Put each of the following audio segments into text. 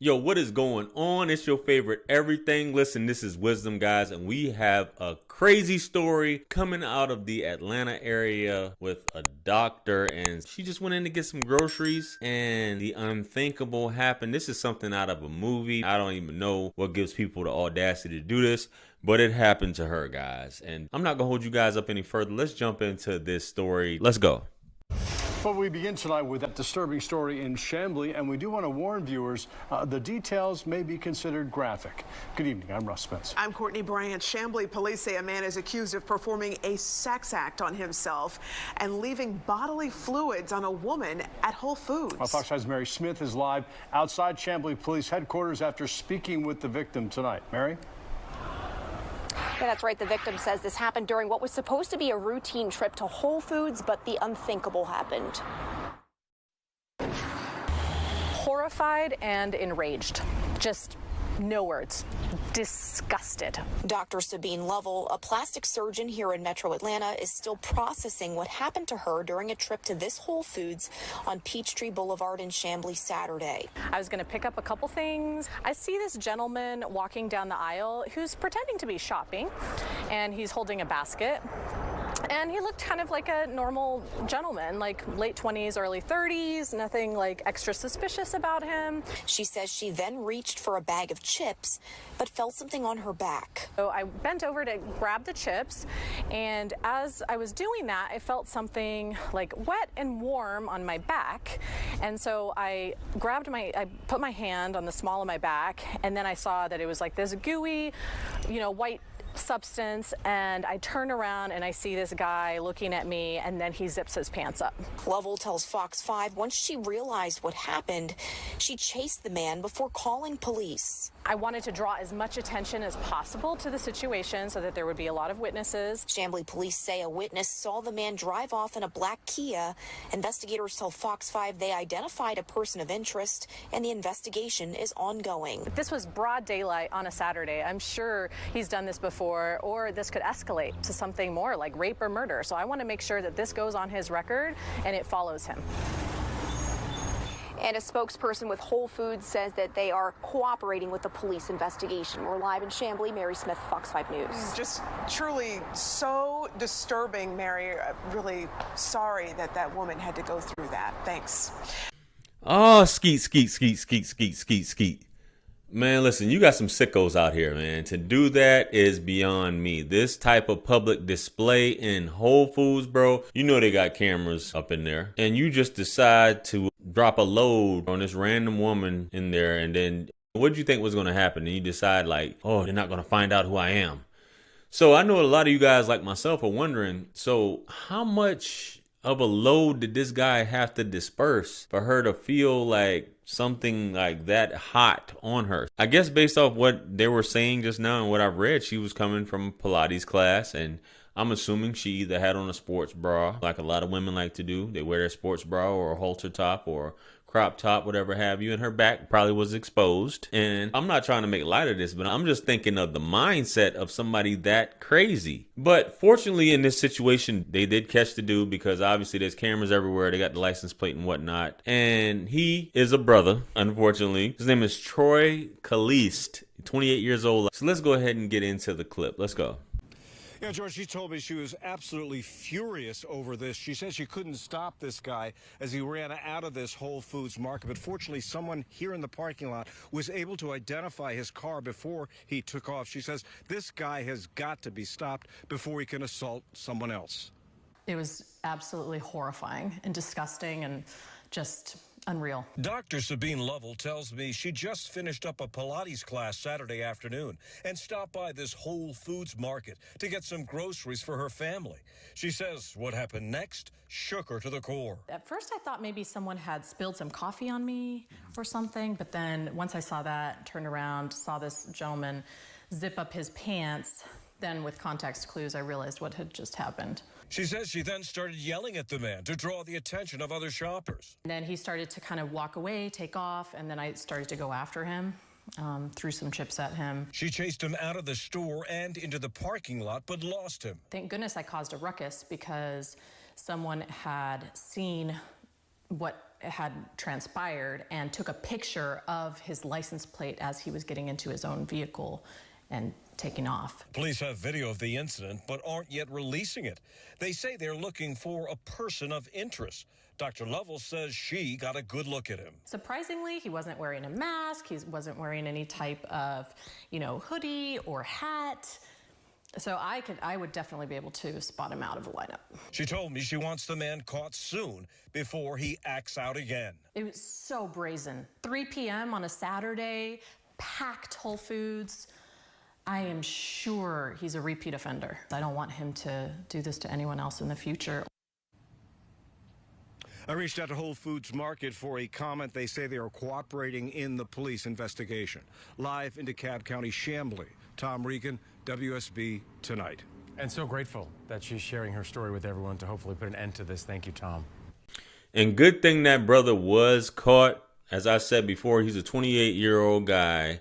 Yo, what is going on? It's your favorite everything. Listen, this is Wisdom, guys, and we have a crazy story coming out of the Atlanta area with a doctor, and she just went in to get some groceries, and the unthinkable happened. This is something out of a movie. I don't even know what gives people the audacity to do this, but it happened to her, guys. And I'm not gonna hold you guys up any further. Let's jump into this story. Let's go. Well, we begin tonight with that disturbing story in Chamblee, and we do want to warn viewers, the details may be considered graphic. Good evening, I'm Russ Spence. I'm Courtney Bryant. Chamblee police say a man is accused of performing a sex act on himself and leaving bodily fluids on a woman at Whole Foods. Fox 5's Mary Smith is live outside Chamblee Police headquarters after speaking with the victim tonight. Mary? Yeah, that's right. The victim says this happened during what was supposed to be a routine trip to Whole Foods, but the unthinkable happened. Horrified and enraged. Just no words. Disgusted. Dr. Sabine Lovell, a plastic surgeon here in Metro Atlanta, is still processing what happened to her during a trip to this Whole Foods on Peachtree Boulevard in Chamblee Saturday. I was going to pick up a couple things. I see this gentleman walking down the aisle who's pretending to be shopping, and he's holding a basket. And he looked kind of like a normal gentleman, like late 20s, early 30s, nothing like extra suspicious about him. She says she then reached for a bag of chips, but felt something on her back. So I bent over to grab the chips, and as I was doing that, I felt something like wet and warm on my back. And so I put my hand on the small of my back, and then I saw that it was like this gooey, white substance, and I turn around and I see this guy looking at me, and then he zips his pants up. Lovell tells Fox 5 once she realized what happened, she chased the man before calling police. I wanted to draw as much attention as possible to the situation so that there would be a lot of witnesses. Chamblee police say a witness saw the man drive off in a black Kia. Investigators tell Fox 5 they identified a person of interest, and the investigation is ongoing. This was broad daylight on a Saturday. I'm sure he's done this before, or this could escalate to something more like rape or murder. So I want to make sure that this goes on his record and it follows him. And a spokesperson with Whole Foods says that they are cooperating with the police investigation. We're live in Chamblee. Mary Smith, Fox 5 News. Just truly so disturbing, Mary. Really sorry that that woman had to go through that. Thanks. Oh, skeet. Man, listen, you got some sickos out here, man. To do that is beyond me. This type of public display in Whole Foods, bro, you know they got cameras up in there. And you just decide to drop a load on this random woman in there, and then what did you think was going to happen? And you decide like, oh, they're not going to find out who I am. So I know a lot of you guys like myself are wondering, so how much of a load did this guy have to disperse for her to feel like something like that hot on her? I guess based off what they were saying just now and what I've read, she was coming from Pilates class, and I'm assuming she either had on a sports bra, like a lot of women like to do. They wear a sports bra or a halter top or crop top, whatever have you, and her back probably was exposed. And I'm not trying to make light of this, but I'm just thinking of the mindset of somebody that crazy. But fortunately in this situation, they did catch the dude, because obviously there's cameras everywhere. They got the license plate and whatnot. And he is a brother, unfortunately. His name is Troy Calliste, 28 years old. So let's go ahead and get into the clip. Let's go. Yeah, George, she told me she was absolutely furious over this. She said she couldn't stop this guy as he ran out of this Whole Foods market. But fortunately, someone here in the parking lot was able to identify his car before he took off. She says this guy has got to be stopped before he can assault someone else. It was absolutely horrifying and disgusting and just unreal. Dr. Sabine Lovell tells me she just finished up a Pilates class Saturday afternoon and stopped by this Whole Foods market to get some groceries for her family. She says what happened next shook her to the core. At first I thought maybe someone had spilled some coffee on me or something, but then once I saw that, turned around, saw this gentleman zip up his pants, then with context clues, I realized what had just happened. She says she then started yelling at the man to draw the attention of other shoppers. And then he started to kind of walk away, take off, and then I started to go after him, threw some chips at him. She chased him out of the store and into the parking lot, but lost him. Thank goodness I caused a ruckus, because someone had seen what had transpired and took a picture of his license plate as he was getting into his own vehicle and taking off. Police have video of the incident but aren't yet releasing it. They say they're looking for a person of interest. Dr. Lovell says she got a good look at him. Surprisingly, he wasn't wearing a mask. He wasn't wearing any type of, hoodie or hat. So I would definitely be able to spot him out of the lineup. She told me she wants the man caught soon before he acts out again. It was so brazen. 3 p.m. on a Saturday, packed Whole Foods. I am sure he's a repeat offender. I don't want him to do this to anyone else in the future. I reached out to Whole Foods Market for a comment. They say they are cooperating in the police investigation. Live in DeKalb County, Chamblee. Tom Regan, WSB Tonight. And so grateful that she's sharing her story with everyone to hopefully put an end to this. Thank you, Tom. And good thing that brother was caught. As I said before, he's a 28-year-old guy.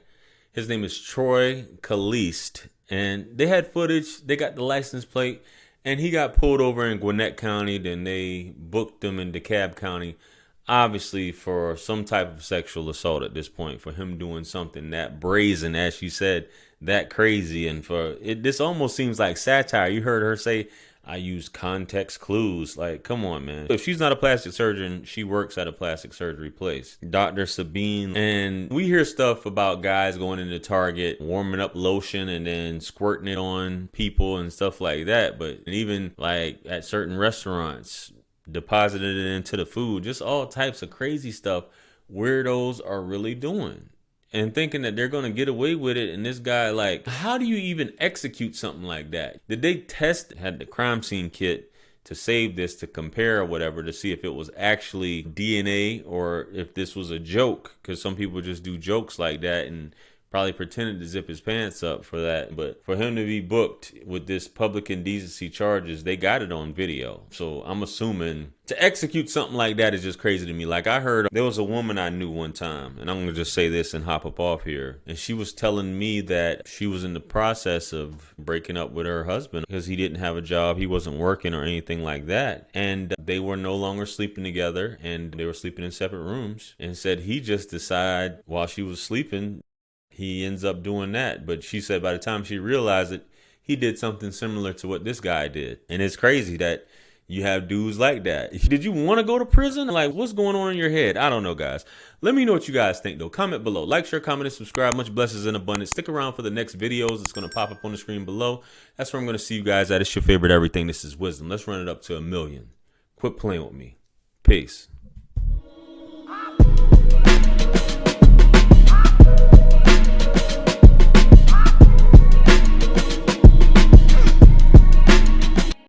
His name is Troy Calliste. And they had footage. They got the license plate. And he got pulled over in Gwinnett County. Then they booked him in DeKalb County. Obviously for some type of sexual assault at this point. For him doing something that brazen, as she said, that crazy. And for it, this almost seems like satire. You heard her say, I use context clues. Like, come on, man. If she's not a plastic surgeon, she works at a plastic surgery place. Dr. Sabine. And we hear stuff about guys going into Target, warming up lotion and then squirting it on people and stuff like that. But even like at certain restaurants, deposited it into the food. Just all types of crazy stuff weirdos are really doing. And thinking that they're going to get away with it. And this guy, like, how do you even execute something like that? Did they had the crime scene kit to save this, to compare or whatever, to see if it was actually DNA or if this was a joke? Because some people just do jokes like that and probably pretended to zip his pants up for that. But for him to be booked with this public indecency charges, they got it on video. So I'm assuming to execute something like that is just crazy to me. Like I heard there was a woman I knew one time, and I'm going to just say this and hop up off here. And she was telling me that she was in the process of breaking up with her husband because he didn't have a job. He wasn't working or anything like that. And they were no longer sleeping together and they were sleeping in separate rooms, and said he just decided while she was sleeping, he ends up doing that. But she said by the time she realized it, he did something similar to what this guy did. And it's crazy that you have dudes like that. Did you want to go to prison? Like, what's going on in your head? I don't know, guys. Let me know what you guys think, though. Comment below. Like, share, comment, and subscribe. Much blessings in abundance. Stick around for the next videos. It's going to pop up on the screen below. That's where I'm going to see you guys at. It's your favorite everything. This is Wisdom. Let's run it up to 1 million. Quit playing with me. Peace.